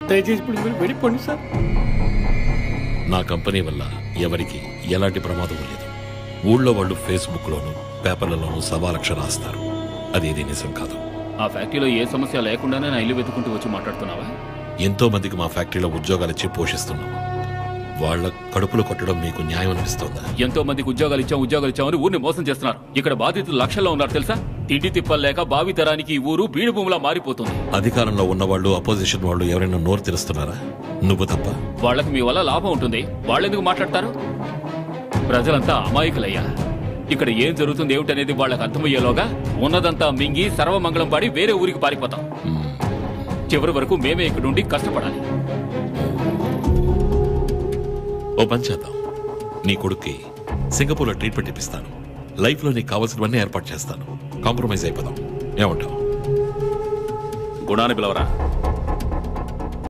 దయచేసి ఇప్పుడు మీరు వెళ్ళిపోండి సార్. నా కంపెనీ వల్ల ఎవరికి ఎలాంటి ప్రమాదం లేదు. ఊళ్ళో వాళ్ళు ఫేస్బుక్లోను పేపర్లలోనూ సవాలక్ష రాస్తారు. అదేది నిజం కాదు. ఆ ఫ్యాక్టరీలో ఏ సమస్య లేకుండానే నా ఇల్లు వెతుకుంటూ వచ్చి మాట్లాడుతున్నావా? ఎంతో మందికి మా ఫ్యాక్టరీలో ఉద్యోగాలిచ్చి పోషిస్తున్నాం. వాళ్ళ కడుపులు కొట్టడం మీకు న్యాయం అనిపిస్తోందా? ఎంతో మందికి ఉద్యోగాలు ఇచ్చామని ఊరిని మోసం చేస్తున్నారు. ఇక్కడ బాధితులు లక్షల్లో ఉన్నారు తెలుసా? తిండి తిప్పలేక భావి తరానికి ఈ ఊరు బీడు భూమిలా మారిపోతుంది. అధికారంలో ఉన్నవాళ్ళు అపోజిషన్ వాళ్ళు ఎవరైనా నోరు తెరుస్తున్నారా? నువ్వు తప్ప. వాళ్ళకి మీ వల్ల లాభం ఉంటుంది, వాళ్ళెందుకు మాట్లాడతారు? ప్రజలంతా అమాయకులయ్యా. ఇక్కడ ఏం జరుగుతుంది ఏమిటనేది వాళ్ళకి అర్థమయ్యేలోగా ఉన్నదంతా మింగి సర్వమంగళం పాడి వేరే ఊరికి పారిపోతాం. చివరి వరకు మేమే ఇక్కడ ఉండి కష్టపడాలి. ఓ పని చేద్దాం. నీ కొడుక్కి సింగపూర్లో ట్రీట్మెంట్ ఇప్పిస్తాను. లైఫ్లో నీకు కావాల్సినవన్నీ ఏర్పాటు చేస్తాను. కాంప్రమైజ్ అయిపోదాం. ఏమంటావు? గుణాన్ని పిలవరా.